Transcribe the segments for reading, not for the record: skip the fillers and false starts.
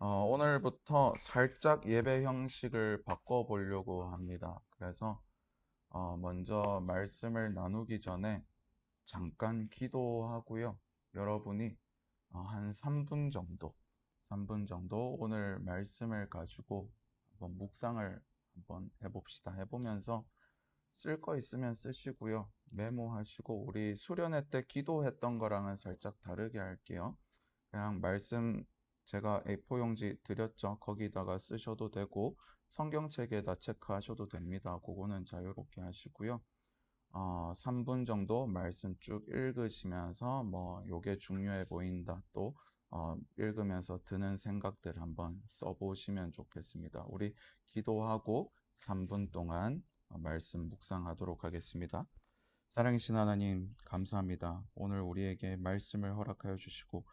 오늘부터 살짝 예배 형식을 바꿔보려고 합니다. 그래서 먼저 말씀을 나누기 전에 잠깐 기도하고요. 여러분이 한 3분 정도 오늘 말씀을 가지고 한번 묵상을 한번 해봅시다. 해보면서 쓸 거 있으면 쓰시고요. 메모하시고 우리 수련회 때 기도했던 거랑은 살짝 다르게 할게요. 그냥 말씀 제가 A4 용지 드렸죠. 거기다가 쓰셔도 되고 성경책에다 체크하셔도 됩니다. 그거는 자유롭게 하시고요. 3분 정도 말씀 쭉 읽으시면서 뭐 요게 중요해 보인다. 또 읽으면서 드는 생각들 한번 써보시면 좋겠습니다. 우리 기도하고 3분 동안 말씀 묵상하도록 하겠습니다. 사랑이신 하나님, 감사합니다. 오늘 우리에게 말씀을 허락하여 주시고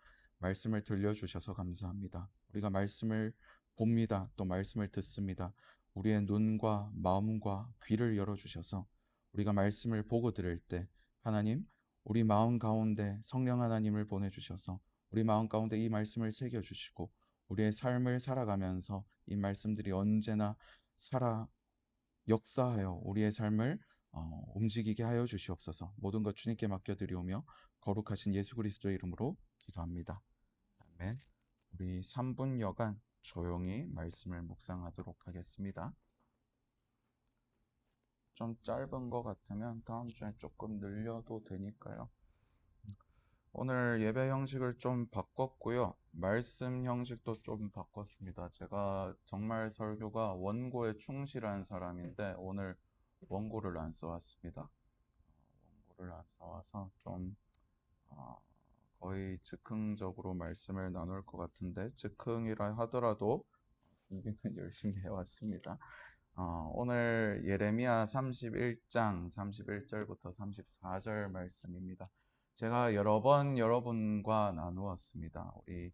말씀을 들려주셔서 감사합니다. 우리가 말씀을 봅니다. 또 말씀을 듣습니다. 우리의 눈과 마음과 귀를 열어주셔서 우리가 말씀을 보고 들을 때 하나님, 우리 마음 가운데 성령 하나님을 보내주셔서 우리 마음 가운데 이 말씀을 새겨주시고 우리의 삶을 살아가면서 이 말씀들이 언제나 역사하여 우리의 삶을 움직이게 하여 주시옵소서. 모든 것 주님께 맡겨드리오며 거룩하신 예수 그리스도의 이름으로 기도합니다. 아멘. 우리 3분여간 조용히 말씀을 묵상하도록 하겠습니다. 좀 짧은 것 같으면 다음 주에 조금 늘려도 되니까요. 오늘 예배 형식을 좀 바꿨고요. 말씀 형식도 좀 바꿨습니다. 제가 정말 설교가 원고에 충실한 사람인데 오늘 원고를 안 써왔습니다. 원고를 안 써와서 좀 거의 즉흥적으로 말씀을 나눌 것 같은데 즉흥이라 하더라도 준비는 열심히 해왔습니다. 오늘 예레미야 31장 31절부터 34절 말씀입니다. 제가 여러 번 여러분과 나누었습니다. 우리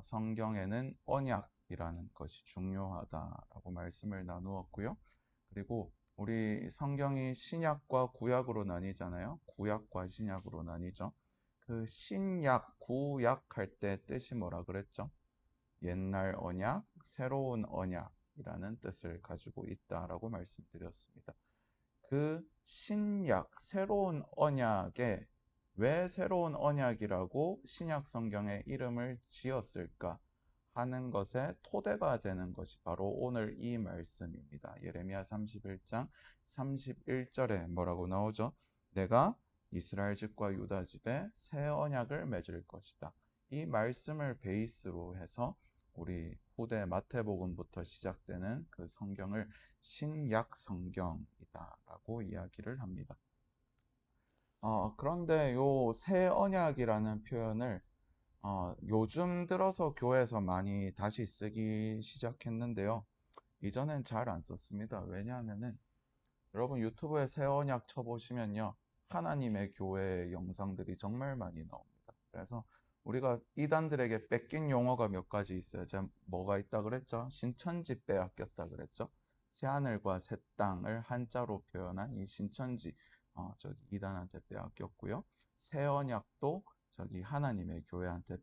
성경에는 언약이라는 것이 중요하다라고 말씀을 나누었고요. 그리고 우리 성경이 신약과 구약으로 나뉘잖아요. 구약과 신약으로 나뉘죠. 그 신약, 구약 할 때 뜻이 뭐라 그랬죠? 옛날 언약, 새로운 언약이라는 뜻을 가지고 있다라고 말씀드렸습니다. 그 신약, 새로운 언약에 왜 새로운 언약이라고 신약 성경의 이름을 지었을까 하는 것에 토대가 되는 것이 바로 오늘 이 말씀입니다. 예레미야 31장 31절에 뭐라고 나오죠? 내가 이스라엘 집과 유다 집에 새 언약을 맺을 것이다. 이 말씀을 베이스로 해서 우리 후대 마태복음부터 시작되는 그 성경을 신약 성경이다라고 이야기를 합니다. 그런데 요 새 언약이라는 표현을 요즘 들어서 교회에서 많이 다시 쓰기 시작했는데요. 이전엔 잘 안 썼습니다. 왜냐하면은 여러분 유튜브에 새 언약 쳐보시면요. 하나님의 교회 영상들이 정말 많이 나옵니다. 그래서 우리가 이단들에게 뺏긴 용어가 몇 가지 있어요. 제가 뭐가 있다 그랬죠? 신천지 빼앗겼다 그랬죠? 새하늘과 새 땅을 한자로 표현한 이 신천지 저기 이단한테 빼앗겼고요. 새 언약도 저기 하나님의 교회한테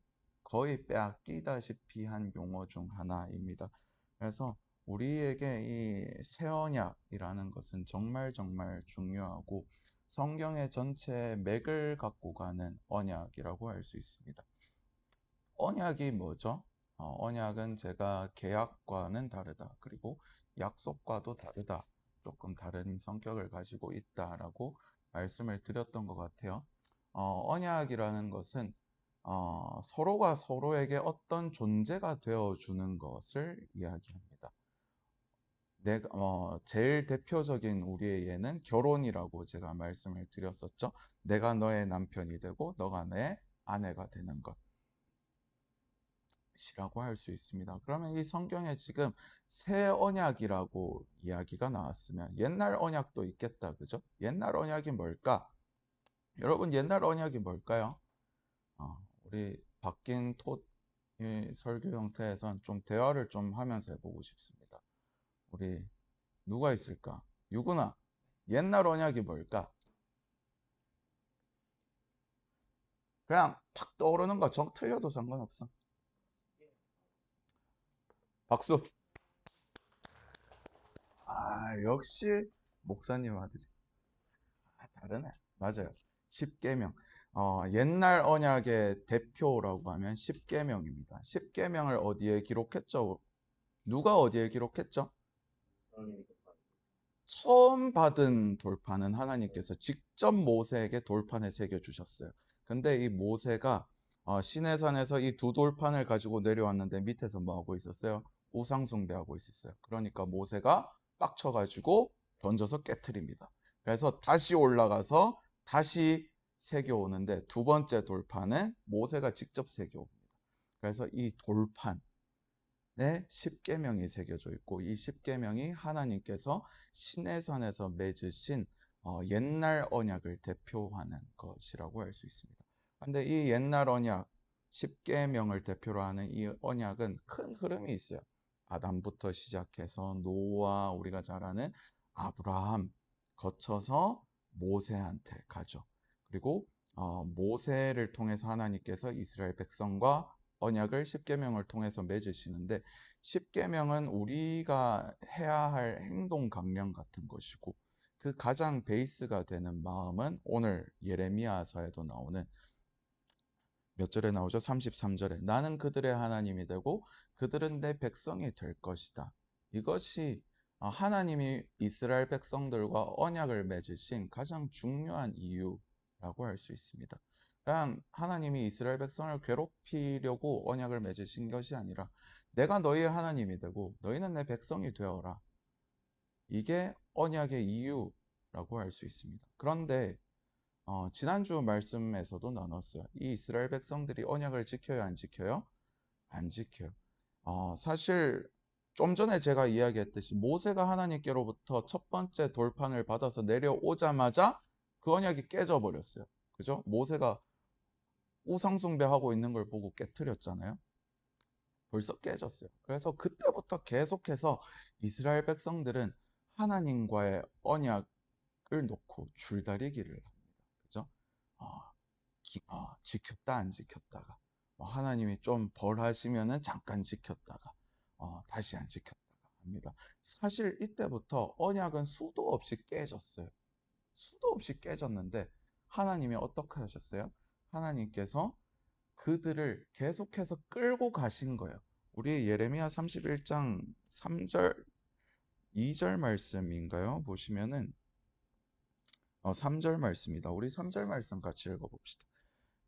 거의 빼앗기다시피 한 용어 중 하나입니다. 그래서 우리에게 이 새 언약이라는 것은 정말 정말 중요하고 성경의 전체 맥을 갖고 가는 언약이라고 할 수 있습니다. 언약이 뭐죠? 언약은 제가 계약과는 다르다. 그리고 약속과도 다르다. 조금 다른 성격을 가지고 있다라고 말씀을 드렸던 것 같아요. 언약이라는 것은 서로가 서로에게 어떤 존재가 되어주는 것을 이야기합니다. 제일 대표적인 우리의 예는 결혼이라고 제가 말씀을 드렸었죠. 내가 너의 남편이 되고 너가 내 아내가 되는 것이라고 할 수 있습니다. 그러면 이 성경에 지금 새 언약이라고 이야기가 나왔으면 옛날 언약도 있겠다, 그죠? 옛날 언약이 뭘까? 여러분 옛날 언약이 뭘까요? 우리 바뀐 이 설교 형태에선 좀 대화를 좀 하면서 해보고 싶습니다. 우리 누가 있을까? 유구나, 옛날 언약이 뭘까? 그냥 탁 떠오르는 거 정 틀려도 상관없어. 박수. 역시 목사님 아들이. 다르네. 맞아요. 십계명. 옛날 언약의 대표라고 하면 십계명입니다. 십계명을 어디에 기록했죠? 누가 어디에 기록했죠? 처음 받은 돌판은 하나님께서 직접 모세에게 돌판에 새겨주셨어요. 근데 이 모세가 시내산에서 이 두 돌판을 가지고 내려왔는데 밑에서 뭐 하고 있었어요? 우상숭배하고 있었어요. 그러니까 모세가 빡쳐가지고 던져서 깨트립니다. 그래서 다시 올라가서 다시 새겨오는데 두 번째 돌판은 모세가 직접 새겨옵니다. 그래서 이 돌판 십계명이 새겨져 있고 이 십계명이 하나님께서 시내산에서 맺으신 옛날 언약을 대표하는 것이라고 할 수 있습니다. 그런데 이 옛날 언약 십계명을 대표로 하는 이 언약은 큰 흐름이 있어요. 아담부터 시작해서 노아, 우리가 잘 아는 아브라함 거쳐서 모세한테 가죠. 그리고 모세를 통해서 하나님께서 이스라엘 백성과 언약을 십계명을 통해서 맺으시는데 십계명은 우리가 해야 할 행동 강령 같은 것이고 그 가장 베이스가 되는 마음은 오늘 예레미야서에도 나오는 몇 절에 나오죠? 33절에 나는 그들의 하나님이 되고 그들은 내 백성이 될 것이다. 이것이 하나님이 이스라엘 백성들과 언약을 맺으신 가장 중요한 이유라고 할 수 있습니다. 그냥 하나님이 이스라엘 백성을 괴롭히려고 언약을 맺으신 것이 아니라 내가 너희의 하나님이 되고 너희는 내 백성이 되어라. 이게 언약의 이유라고 할 수 있습니다. 그런데 지난주 말씀에서도 나눴어요. 이 이스라엘 백성들이 언약을 지켜요, 안 지켜요? 안 지켜요. 사실 좀 전에 제가 이야기했듯이 모세가 하나님께로부터 첫 번째 돌판을 받아서 내려오자마자 그 언약이 깨져 버렸어요. 그죠? 모세가 우상숭배하고 있는 걸 보고 깨트렸잖아요. 벌써 깨졌어요. 그래서 그때부터 계속해서 이스라엘 백성들은 하나님과의 언약을 놓고 줄다리기를 합니다. 그죠? 지켰다 안 지켰다가 하나님이 좀 벌하시면은 잠깐 지켰다가 다시 안 지켰다가 합니다. 사실 이때부터 언약은 수도 없이 깨졌어요. 수도 없이 깨졌는데 하나님이 어떻게 하셨어요? 하나님께서 그들을 계속해서 끌고 가신 거예요. 우리 예레미야 31장 3절 2절 말씀인가요? 보시면은 3절 말씀이다. 우리 3절 말씀 같이 읽어봅시다.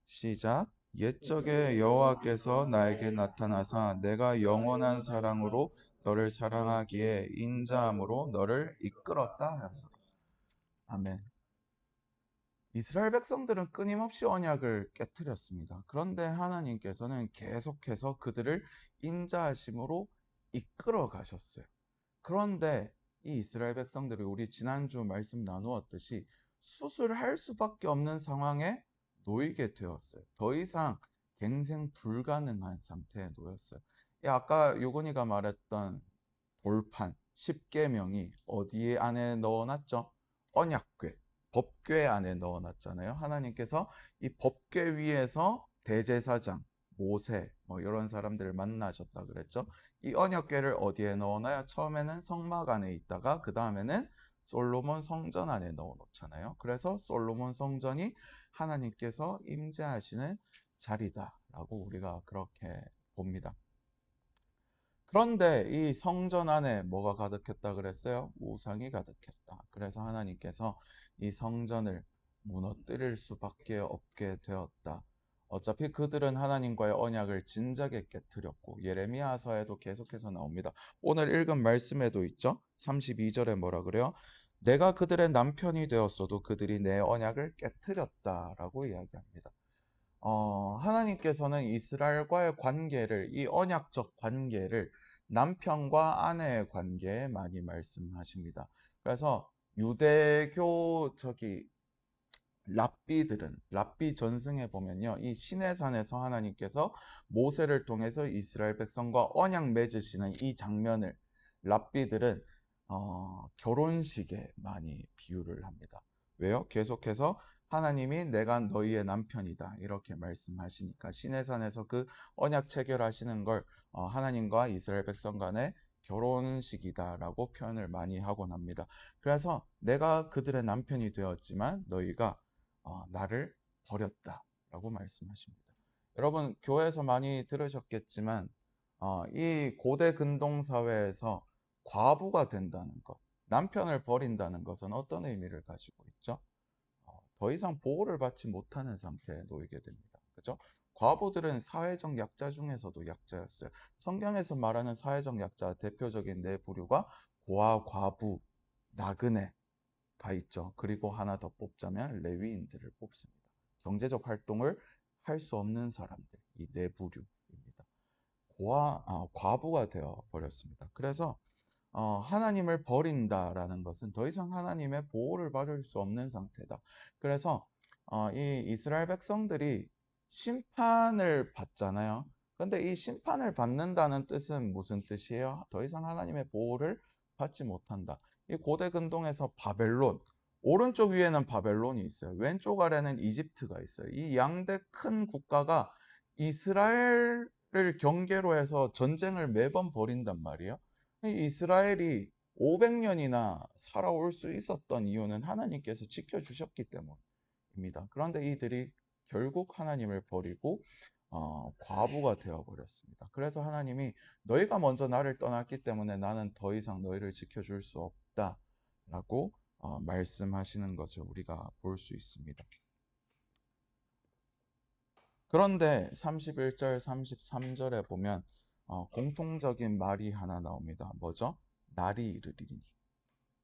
시작. 옛적에 여호와께서 나에게 나타나사 내가 영원한 사랑으로 너를 사랑하기에 인자함으로 너를 이끌었다. 아멘. 이스라엘 백성들은 끊임없이 언약을 깨뜨렸습니다. 그런데 하나님께서는 계속해서 그들을 인자하심으로 이끌어 가셨어요. 그런데 이 이스라엘 백성들이 우리 지난주 말씀 나누었듯이 수술할 수밖에 없는 상황에 놓이게 되었어요. 더 이상 갱생 불가능한 상태에 놓였어요. 아까 요건이가 말했던 돌판, 십계명이 어디에 안에 넣어놨죠? 언약궤, 법궤 안에 넣어놨잖아요. 하나님께서 이 법궤 위에서 대제사장, 모세 이런 사람들을 만나셨다 그랬죠. 이 언약궤를 어디에 넣어놔요? 처음에는 성막 안에 있다가 그 다음에는 솔로몬 성전 안에 넣어놓잖아요. 그래서 솔로몬 성전이 하나님께서 임재하시는 자리다라고 우리가 그렇게 봅니다. 그런데 이 성전 안에 뭐가 가득했다 그랬어요? 우상이 가득했다. 그래서 하나님께서 이 성전을 무너뜨릴 수밖에 없게 되었다. 어차피 그들은 하나님과의 언약을 진작에 깨뜨렸고 예레미야서에도 계속해서 나옵니다. 오늘 읽은 말씀에도 있죠. 32절에 뭐라 그래요? 내가 그들의 남편이 되었어도 그들이 내 언약을 깨뜨렸다라고 이야기합니다. 하나님께서는 이스라엘과의 관계를, 이 언약적 관계를 남편과 아내의 관계에 많이 말씀하십니다. 그래서 유대교 랍비 전승에 보면요, 이 시내산에서 하나님께서 모세를 통해서 이스라엘 백성과 언약 맺으시는 이 장면을 랍비들은 결혼식에 많이 비유를 합니다. 왜요? 계속해서 하나님이 내가 너희의 남편이다 이렇게 말씀하시니까 시내산에서 그 언약 체결하시는 걸 하나님과 이스라엘 백성 간의 결혼식이다라고 표현을 많이 하곤 합니다. 그래서 내가 그들의 남편이 되었지만 너희가 나를 버렸다라고 말씀하십니다. 여러분 교회에서 많이 들으셨겠지만 이 고대 근동 사회에서 과부가 된다는 것, 남편을 버린다는 것은 어떤 의미를 가지고 있죠? 더 이상 보호를 받지 못하는 상태에 놓이게 됩니다. 그죠? 과부들은 사회적 약자 중에서도 약자였어요. 성경에서 말하는 사회적 약자 대표적인 네 부류가 고아, 과부, 나그네가 있죠. 그리고 하나 더 뽑자면 레위인들을 뽑습니다. 경제적 활동을 할 수 없는 사람들, 이 네 부류입니다. 과부가 되어 버렸습니다. 그래서 하나님을 버린다라는 것은 더 이상 하나님의 보호를 받을 수 없는 상태다. 그래서 이 이스라엘 백성들이 심판을 받잖아요. 근데 이 심판을 받는다는 뜻은 무슨 뜻이에요? 더 이상 하나님의 보호를 받지 못한다. 이 고대 근동에서 바벨론, 오른쪽 위에는 바벨론이 있어요. 왼쪽 아래는 이집트가 있어요. 이 양대 큰 국가가 이스라엘을 경계로 해서 전쟁을 매번 벌인단 말이에요. 이스라엘이 500년이나 살아올 수 있었던 이유는 하나님께서 지켜주셨기 때문입니다. 그런데 이들이 결국 하나님을 버리고 과부가 되어버렸습니다. 그래서 하나님이 너희가 먼저 나를 떠났기 때문에 나는 더 이상 너희를 지켜줄 수 없다라고 말씀하시는 것을 우리가 볼 수 있습니다. 그런데 31절, 33절에 보면 공통적인 말이 하나 나옵니다. 뭐죠? 날이 이르리니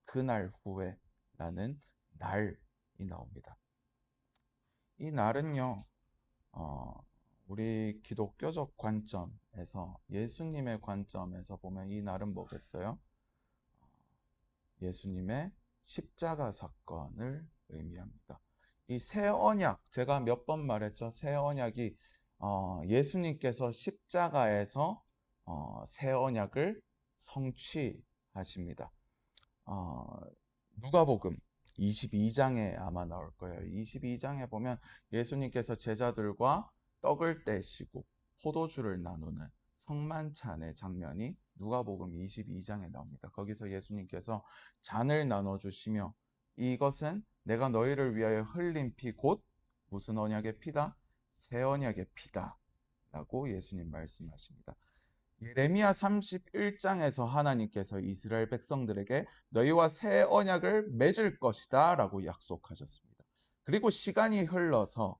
그날 후에 라는 날이 나옵니다. 이 날은요, 우리 기독교적 관점에서 예수님의 관점에서 보면 이 날은 뭐겠어요? 예수님의 십자가 사건을 의미합니다. 이 새 언약, 제가 몇 번 말했죠. 새 언약이 예수님께서 십자가에서 새 언약을 성취하십니다. 누가복음 22장에 아마 나올 거예요. 22장에 보면 예수님께서 제자들과 떡을 떼시고 포도주를 나누는 성만찬의 장면이 누가복음 22장에 나옵니다. 거기서 예수님께서 잔을 나눠주시며 이것은 내가 너희를 위하여 흘린 피 곧 무슨 언약의 피다? 새 언약의 피다 라고 예수님 말씀하십니다. 예레미야 31장에서 하나님께서 이스라엘 백성들에게 너희와 새 언약을 맺을 것이다 라고 약속하셨습니다. 그리고 시간이 흘러서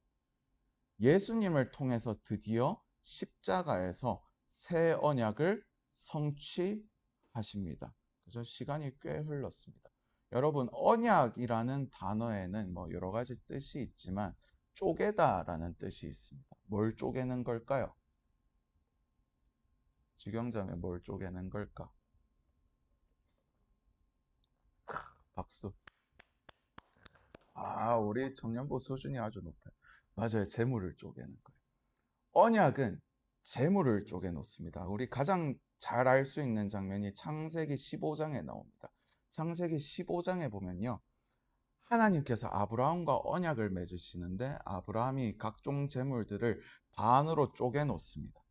예수님을 통해서 드디어 십자가에서 새 언약을 성취하십니다. 그래서 시간이 꽤 흘렀습니다. 여러분, 언약이라는 단어에는 뭐 여러 가지 뜻이 있지만 쪼개다라는 뜻이 있습니다. 뭘 쪼개는 걸까요? 직영점에 뭘 쪼개는 걸까? 박수. 우리 청년부 수준이 아주 높아요. 맞아요. 재물을 쪼개는 거예요. 언약은 재물을 쪼개 놓습니다. 우리 가장 잘 알 수 있는 장면이 창세기 15장에 나옵니다. 창세기 15장에 보면요. 하나님께서 아브라함과 언약을 맺으시는데 아브라함이 각종 재물들을 반으로 쪼개 놓습니다.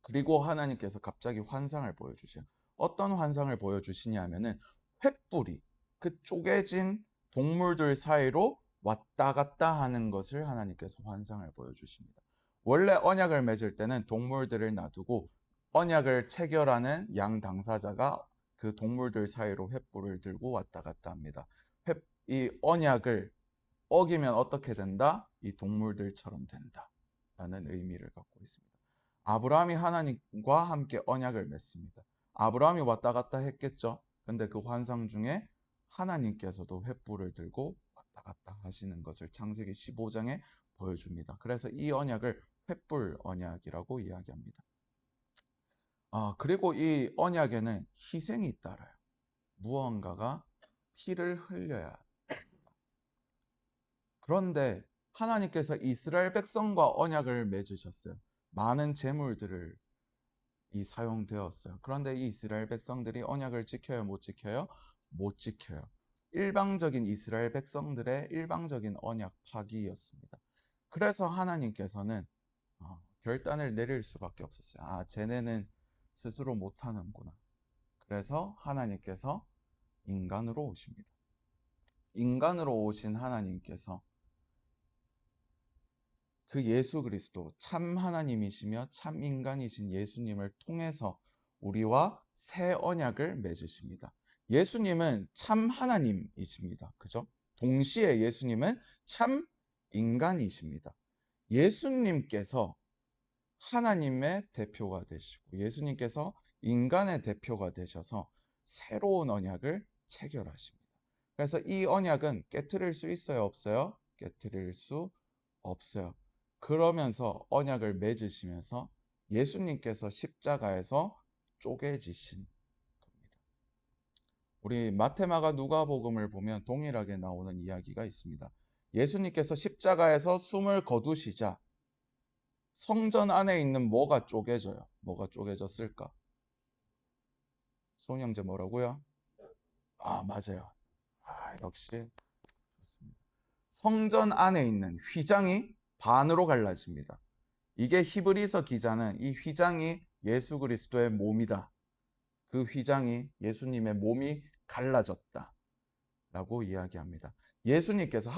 그리고 하나님께서 갑자기 환상을 보여주셔요. 어떤 환상을 보여주시냐면은 횃불이 그 쪼개진 동물들 사이로 왔다 갔다 하는 것을 하나님께서 환상을 보여주십니다. 원래 언약을 맺을 때는 동물들을 놔두고 언약을 체결하는 양 당사자가 그 동물들 사이로 횃불을 들고 왔다 갔다 합니다. 이 언약을 어기면 어떻게 된다? 이 동물들처럼 된다 라는 의미를 갖고 있습니다. 아브라함이 하나님과 함께 언약을 맺습니다. 아브라함이 왔다 갔다 했겠죠. 근데 그 환상 중에 하나님께서도 횃불을 들고 왔다 갔다 하시는 것을 창세기 15장에 보여줍니다. 그래서 이 언약을 횃불 언약이라고 이야기합니다. 그리고 이 언약에는 희생이 따라요. 무언가가 피를 흘려야 합니다. 그런데 하나님께서 이스라엘 백성과 언약을 맺으셨어요. 많은 재물들을 사용되었어요. 그런데 이 이스라엘 백성들이 언약을 지켜요, 못 지켜요? 못 지켜요. 일방적인 이스라엘 백성들의 일방적인 언약 파기였습니다. 그래서 하나님께서는 결단을 내릴 수밖에 없었어요. 아, 쟤네는 스스로 못하는구나. 그래서 하나님께서 인간으로 오십니다. 인간으로 오신 하나님께서 그 예수 그리스도 참 하나님이시며 참 인간이신 예수님을 통해서 우리와 새 언약을 맺으십니다. 예수님은 참 하나님이십니다. 그죠? 동시에 예수님은 참 인간이십니다. 예수님께서 하나님의 대표가 되시고 예수님께서 인간의 대표가 되셔서 새로운 언약을 체결하십니다. 그래서 이 언약은 깨트릴 수 있어요, 없어요? 깨트릴 수 없어요. 그러면서 언약을 맺으시면서 예수님께서 십자가에서 쪼개지신 겁니다. 우리 마태마가 누가복음을 보면 동일하게 나오는 이야기가 있습니다. 예수님께서 십자가에서 숨을 거두시자 성전 안에 있는 뭐가 쪼개져요? 뭐가 쪼개졌을까? 수홍 형제 뭐라고요? 아, 맞아요. 아, 역시 좋습니다. 성전 안에 있는 휘장이 반으로 갈라집니다. 이게 히브리서 기자는 이 휘장이 예수 그리스도의 몸이다. 그 휘장이 예수님의 몸이 갈라졌다. 라고 이야기합니다. 예수님께서,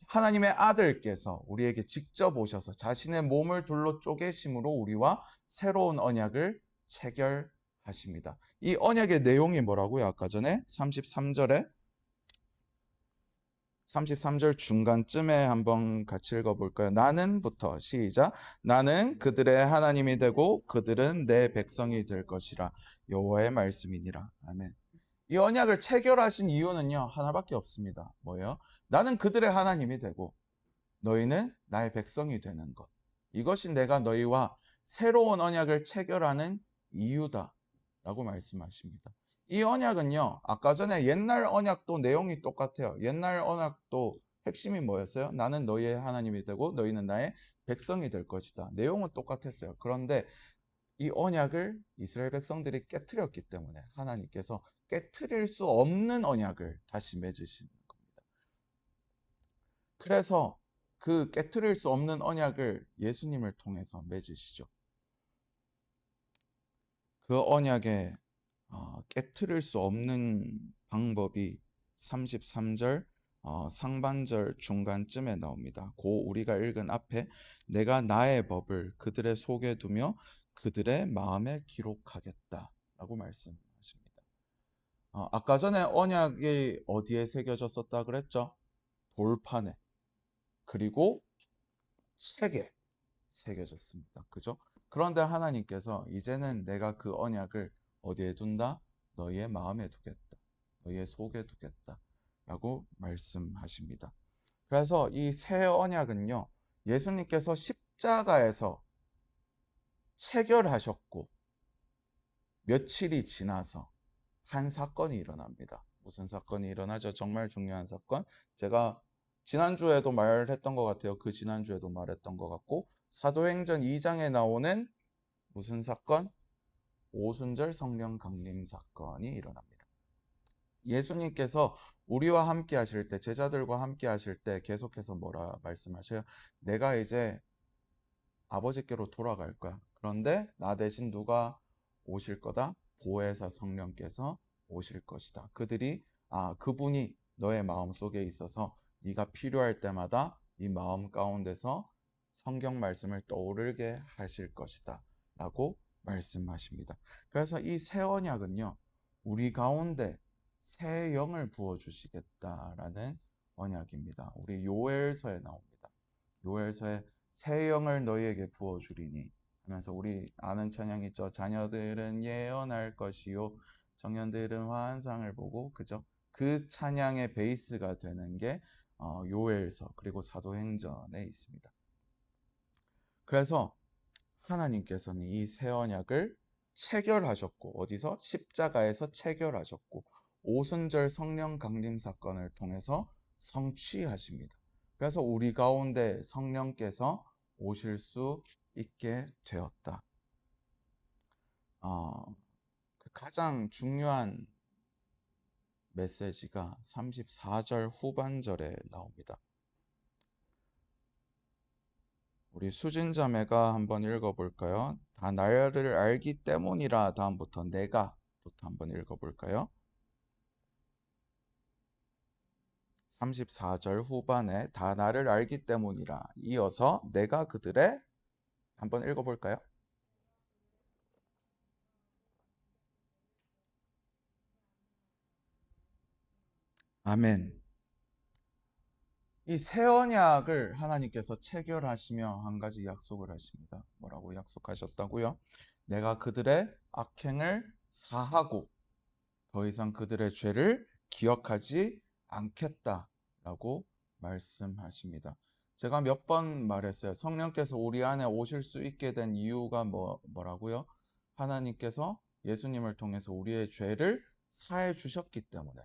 하나님의 아들께서 우리에게 직접 오셔서 자신의 몸을 둘러 쪼개심으로 우리와 새로운 언약을 체결하십니다. 이 언약의 내용이 뭐라고요? 아까 전에 33절 중간쯤에 한번 같이 읽어볼까요? 나는부터 시작. 나는 그들의 하나님이 되고 그들은 내 백성이 될 것이라. 여호와의 말씀이니라. 아멘. 이 언약을 체결하신 이유는요, 하나밖에 없습니다. 뭐예요? 나는 그들의 하나님이 되고 너희는 나의 백성이 되는 것. 이것이 내가 너희와 새로운 언약을 체결하는 이유다. 라고 말씀하십니다. 이 언약은요, 아까 전에 옛날 언약도 내용이 똑같아요. 옛날 언약도 핵심이 뭐였어요? 나는 너희의 하나님이 되고 너희는 나의 백성이 될 것이다. 내용은 똑같았어요. 그런데 이 언약을 이스라엘 백성들이 깨트렸기 때문에 하나님께서 깨트릴 수 없는 언약을 다시 맺으시는 겁니다. 그래서 그 깨트릴 수 없는 언약을 예수님을 통해서 맺으시죠. 그 언약에 깨트릴 수 없는 방법이 33절 상반절 중간쯤에 나옵니다. 고 우리가 읽은 앞에 내가 나의 법을 그들의 속에 두며 그들의 마음에 기록하겠다라고 말씀하십니다. 아까 전에 언약이 어디에 새겨졌었다 그랬죠? 돌판에 그리고 책에 새겨졌습니다. 그죠? 그런데 하나님께서 이제는 내가 그 언약을 어디에 둔다? 너희의 마음에 두겠다. 너희의 속에 두겠다. 라고 말씀하십니다. 그래서 이 새 언약은요, 예수님께서 십자가에서 체결하셨고, 며칠이 지나서 한 사건이 일어납니다. 무슨 사건이 일어나죠? 정말 중요한 사건. 제가 지난주에도 말했던 것 같아요. 그 지난주에도 말했던 것 같고, 사도행전 2장에 나오는 무슨 사건? 오순절 성령 강림 사건이 일어납니다. 예수님께서 우리와 함께 하실 때, 제자들과 함께 하실 때 계속해서 뭐라 말씀하셔요? 내가 이제 아버지께로 돌아갈 거야. 그런데 나 대신 누가 오실 거다? 보혜사 성령께서 오실 것이다. 그분이 너의 마음 속에 있어서 네가 필요할 때마다 네 마음 가운데서 성경 말씀을 떠오르게 하실 것이다. 라고 말씀하십니다. 그래서 이 새 언약은요, 우리 가운데 새 영을 부어주시겠다라는 언약입니다. 우리 요엘서에 나옵니다. 요엘서에 새 영을 너희에게 부어주리니 하면서 우리 아는 찬양 있죠. 자녀들은 예언할 것이요 청년들은 환상을 보고, 그죠? 그 찬양의 베이스가 되는 게 요엘서 그리고 사도행전에 있습니다. 그래서 하나님께서는 이 새 언약을 체결하셨고, 어디서? 십자가에서 체결하셨고, 오순절 성령 강림 사건을 통해서 성취하십니다. 그래서 우리 가운데 성령께서 오실 수 있게 되었다. 가장 중요한 메시지가 34절 후반절에 나옵니다. 우리 수진자매가 한번 읽어볼까요? 다 나를 알기 때문이라 다음부터 내가부터 한번 읽어볼까요? 34절 후반에 다 나를 알기 때문이라 이어서 내가 그들의 한번 읽어볼까요? 아멘. 이 새 언약을 하나님께서 체결하시며 한 가지 약속을 하십니다. 뭐라고 약속하셨다고요? 내가 그들의 악행을 사하고 더 이상 그들의 죄를 기억하지 않겠다라고 말씀하십니다. 제가 몇 번 말했어요. 성령께서 우리 안에 오실 수 있게 된 이유가 뭐라고요? 하나님께서 예수님을 통해서 우리의 죄를 사해 주셨기 때문에.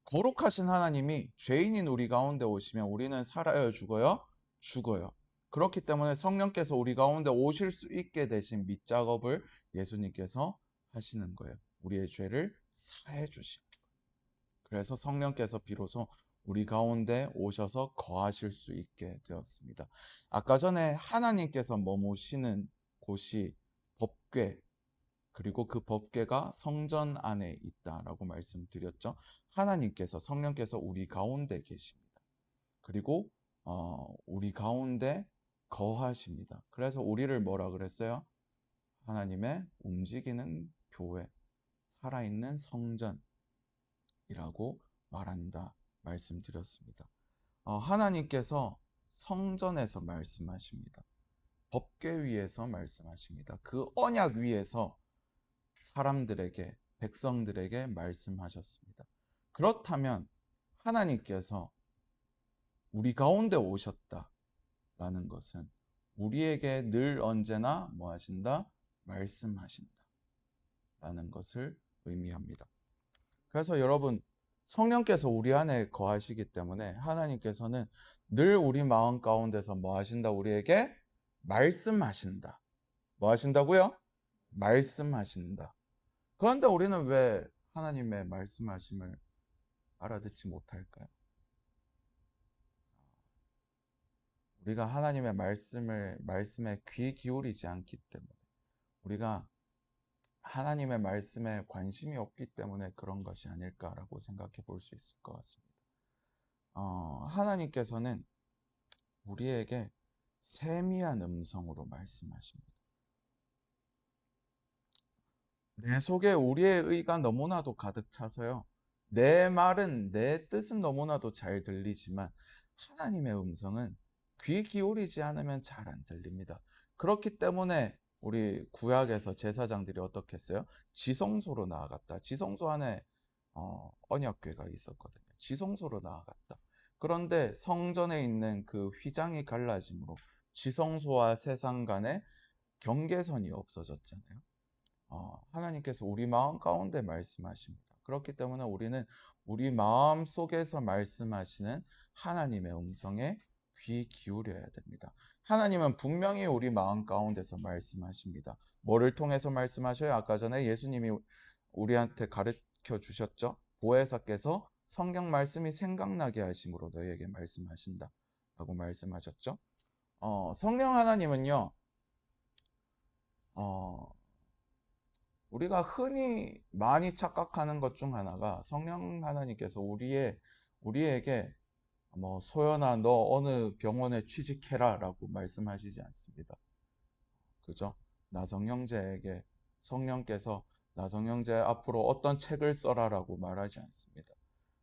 거룩하신 하나님이 죄인인 우리 가운데 오시면 우리는 살아요, 죽어요? 죽어요. 그렇기 때문에 성령께서 우리 가운데 오실 수 있게 되신 밑작업을 예수님께서 하시는 거예요. 우리의 죄를 사해 주심. 그래서 성령께서 비로소 우리 가운데 오셔서 거하실 수 있게 되었습니다. 아까 전에 하나님께서 머무시는 곳이 법궤, 그리고 그 법궤가 성전 안에 있다라고 말씀드렸죠. 하나님께서 성령께서 우리 가운데 계십니다. 그리고 우리 가운데 거하십니다. 그래서 우리를 뭐라 그랬어요? 하나님의 움직이는 교회, 살아있는 성전이라고 말한다 말씀드렸습니다. 하나님께서 성전에서 말씀하십니다. 법궤 위에서 말씀하십니다. 그 언약 위에서 사람들에게, 백성들에게 말씀하셨습니다. 그렇다면 하나님께서 우리 가운데 오셨다라는 것은 우리에게 늘 언제나 뭐 하신다? 말씀하신다 라는 것을 의미합니다. 그래서 여러분, 성령께서 우리 안에 거하시기 때문에 하나님께서는 늘 우리 마음 가운데서 뭐 하신다? 우리에게 말씀하신다. 뭐 하신다고요? 말씀하신다. 그런데 우리는 왜 하나님의 말씀하심을 알아듣지 못할까요? 우리가 하나님의 말씀에 귀 기울이지 않기 때문에, 우리가 하나님의 말씀에 관심이 없기 때문에 그런 것이 아닐까라고 생각해 볼 수 있을 것 같습니다. 하나님께서는 우리에게 세미한 음성으로 말씀하십니다. 내 속에 우리의 의가 너무나도 가득 차서요. 내 말은, 내 뜻은 너무나도 잘 들리지만 하나님의 음성은 귀 기울이지 않으면 잘 안 들립니다. 그렇기 때문에 우리 구약에서 제사장들이 어떻게 했어요? 지성소로 나아갔다. 지성소 안에 언약궤가 있었거든요. 지성소로 나아갔다. 그런데 성전에 있는 그 휘장이 갈라짐으로 지성소와 세상 간의 경계선이 없어졌잖아요. 하나님께서 우리 마음 가운데 말씀하십니다. 그렇기 때문에 우리는 우리 마음 속에서 말씀하시는 하나님의 음성에 귀 기울여야 됩니다. 하나님은 분명히 우리 마음 가운데서 말씀하십니다. 뭐를 통해서 말씀하셔요? 아까 전에 예수님이 우리한테 가르쳐 주셨죠? 보혜사께서 성경 말씀이 생각나게 하심으로 너희에게 말씀하신다 라고 말씀하셨죠? 성령 하나님은요, 어, 우리가 흔히 많이 착각하는 것 중 하나가 성령 하나님께서 우리에게 뭐 소연아 너 어느 병원에 취직해라 라고 말씀하시지 않습니다. 그죠? 나성형제에게 성령께서 나성형제 앞으로 어떤 책을 써라라고 말하지 않습니다.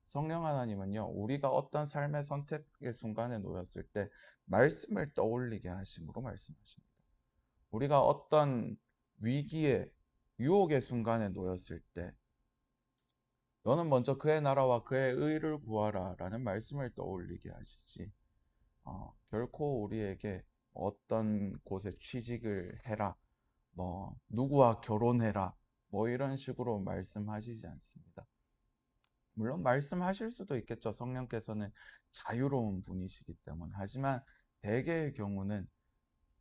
성령 하나님은요, 우리가 어떤 삶의 선택의 순간에 놓였을 때 말씀을 떠올리게 하심으로 말씀하십니다. 우리가 어떤 위기에 유혹의 순간에 놓였을 때 너는 먼저 그의 나라와 그의 의를 구하라 라는 말씀을 떠올리게 하시지, 결코 우리에게 어떤 곳에 취직을 해라, 뭐 누구와 결혼해라, 뭐 이런 식으로 말씀하시지 않습니다. 물론 말씀하실 수도 있겠죠. 성령께서는 자유로운 분이시기 때문에. 하지만 대개의 경우는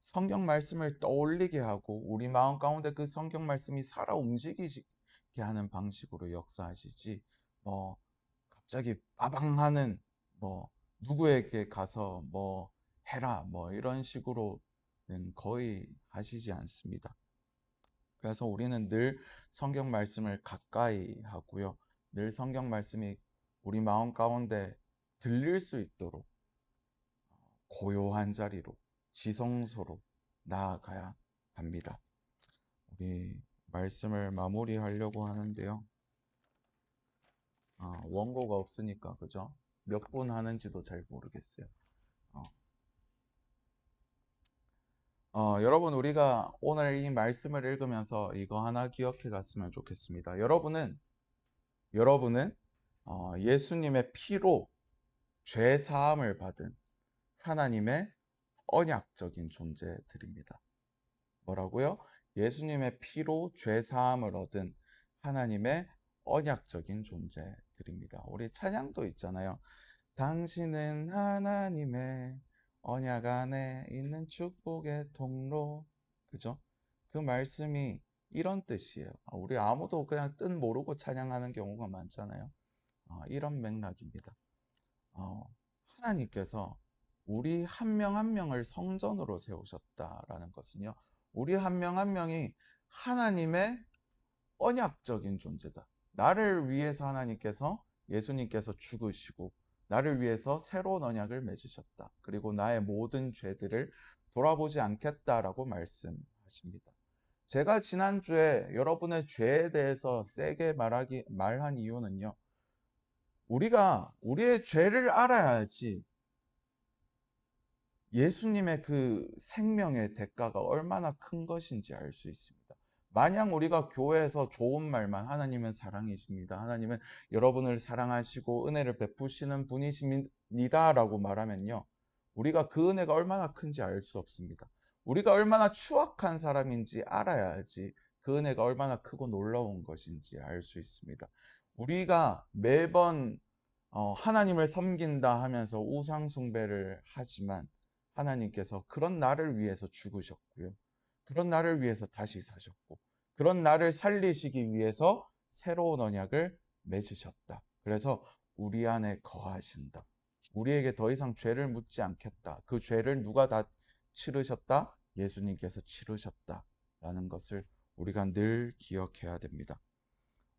성경 말씀을 떠올리게 하고 우리 마음 가운데 그 성경 말씀이 살아 움직이게 하는 방식으로 역사하시지, 뭐 갑자기 빠방하는 뭐 누구에게 가서 뭐 해라 뭐 이런 식으로 거의 하시지 않습니다. 그래서 우리는 늘 성경 말씀을 가까이 하고요. 늘 성경 말씀이 우리 마음 가운데 들릴 수 있도록 고요한 자리로, 지성소로 나아가야 합니다. 우리 말씀을 마무리하려고 하는데요. 원고가 없으니까, 그죠? 몇 분 하는지도 잘 모르겠어요. 여러분, 우리가 오늘 이 말씀을 읽으면서 이거 하나 기억해 갔으면 좋겠습니다. 여러분은 예수님의 피로 죄 사함을 받은 하나님의 언약적인 존재들입니다. 뭐라고요? 예수님의 피로 죄 사함을 얻은 하나님의 언약적인 존재들입니다. 우리 찬양도 있잖아요. 당신은 하나님의 언약 안에 있는 축복의 통로. 그죠? 그 말씀이 이런 뜻이에요. 우리 아무도 그냥 뜻 모르고 찬양하는 경우가 많잖아요. 이런 맥락입니다. 하나님께서 우리 한 명 한 명을 성전으로 세우셨다라는 것은요, 우리 한 명 한 명이 하나님의 언약적인 존재다. 나를 위해서 하나님께서, 예수님께서 죽으시고 나를 위해서 새로운 언약을 맺으셨다. 그리고 나의 모든 죄들을 돌아보지 않겠다라고 말씀하십니다. 제가 지난주에 여러분의 죄에 대해서 세게 말한 이유는요, 우리가 우리의 죄를 알아야지 예수님의 그 생명의 대가가 얼마나 큰 것인지 알 수 있습니다. 마냥 우리가 교회에서 좋은 말만, 하나님은 사랑이십니다, 하나님은 여러분을 사랑하시고 은혜를 베푸시는 분이십니다 라고 말하면요, 우리가 그 은혜가 얼마나 큰지 알 수 없습니다. 우리가 얼마나 추악한 사람인지 알아야지 그 은혜가 얼마나 크고 놀라운 것인지 알 수 있습니다. 우리가 매번 하나님을 섬긴다 하면서 우상 숭배를 하지만 하나님께서 그런 나를 위해서 죽으셨고요, 그런 나를 위해서 다시 사셨고, 그런 나를 살리시기 위해서 새로운 언약을 맺으셨다. 그래서 우리 안에 거하신다. 우리에게 더 이상 죄를 묻지 않겠다. 그 죄를 누가 다 치르셨다? 예수님께서 치르셨다라는 것을 우리가 늘 기억해야 됩니다.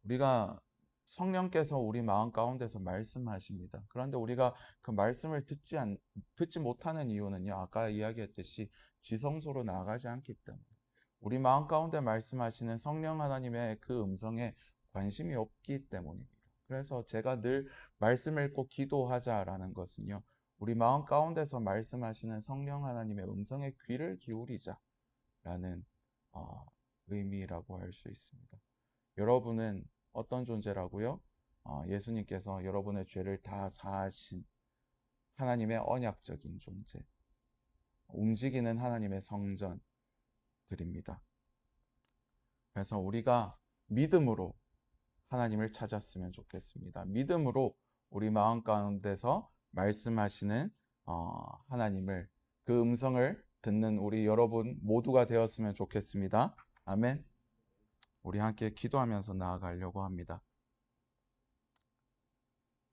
우리가 성령께서 우리 마음 가운데서 말씀하십니다. 그런데 우리가 그 말씀을 듣지 못하는 이유는요, 아까 이야기했듯이 지성소로 나아가지 않기 때문에, 우리 마음 가운데 말씀하시는 성령 하나님의 그 음성에 관심이 없기 때문입니다. 그래서 제가 늘 말씀 읽고 기도하자라는 것은요, 우리 마음 가운데서 말씀하시는 성령 하나님의 음성에 귀를 기울이자라는 의미라고 할 수 있습니다. 여러분은 어떤 존재라고요? 예수님께서 여러분의 죄를 다 사하신 하나님의 언약적인 존재, 움직이는 하나님의 성전들입니다. 그래서 우리가 믿음으로 하나님을 찾았으면 좋겠습니다. 믿음으로 우리 마음 가운데서 말씀하시는 하나님을, 그 음성을 듣는 우리 여러분 모두가 되었으면 좋겠습니다. 아멘. 우리 함께 기도하면서 나아가려고 합니다.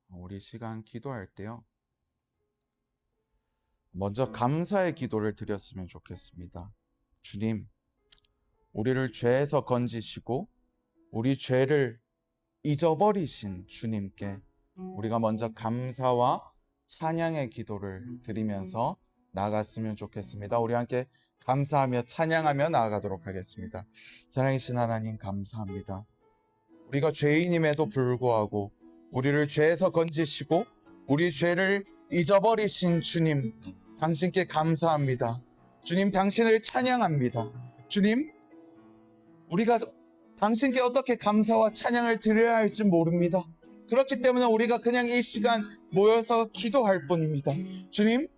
우리 시간 기도할 때요, 먼저 감사의 기도를 드렸으면 좋겠습니다. 주님, 우리를 죄에서 건지시고 우리 죄를 잊어버리신 주님께 우리가 먼저 감사와 찬양의 기도를 드리면서 나아갔으면 좋겠습니다. 우리 함께 감사하며 찬양하며 나아가도록 하겠습니다. 사랑이신 하나님, 감사합니다. 우리가 죄인임에도 불구하고 우리를 죄에서 건지시고 우리 죄를 잊어버리신 주님, 당신께 감사합니다. 주님, 당신을 찬양합니다. 주님, 우리가 당신께 어떻게 감사와 찬양을 드려야 할지 모릅니다. 그렇기 때문에 우리가 그냥 이 시간 모여서 기도할 뿐입니다. 주님,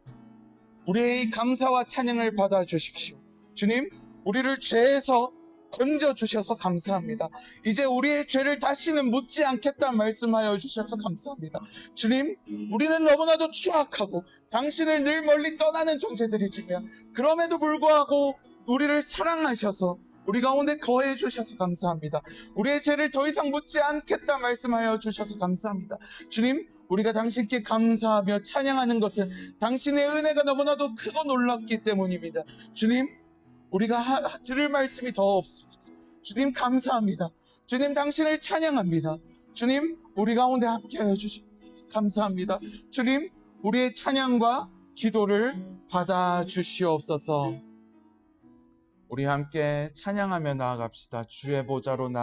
우리의 이 감사와 찬양을 받아주십시오. 주님, 우리를 죄에서 건져주셔서 감사합니다. 이제 우리의 죄를 다시는 묻지 않겠다 말씀하여 주셔서 감사합니다. 주님, 우리는 너무나도 추악하고 당신을 늘 멀리 떠나는 존재들이지만 그럼에도 불구하고 우리를 사랑하셔서 우리 가운데 거해 주셔서 감사합니다. 우리의 죄를 더 이상 묻지 않겠다 말씀하여 주셔서 감사합니다. 주님, 우리가 당신께 감사하며 찬양하는 것은 당신의 은혜가 너무나도 크고 놀랍기 때문입니다. 주님, 우리가 들을 말씀이 더 없습니다. 주님 감사합니다. 주님 당신을 찬양합니다. 주님 우리 가운데 함께하여 주시옵소서. 감사합니다. 주님 우리의 찬양과 기도를 받아주시옵소서. 우리 함께 찬양하며 나아갑시다. 주의 보좌로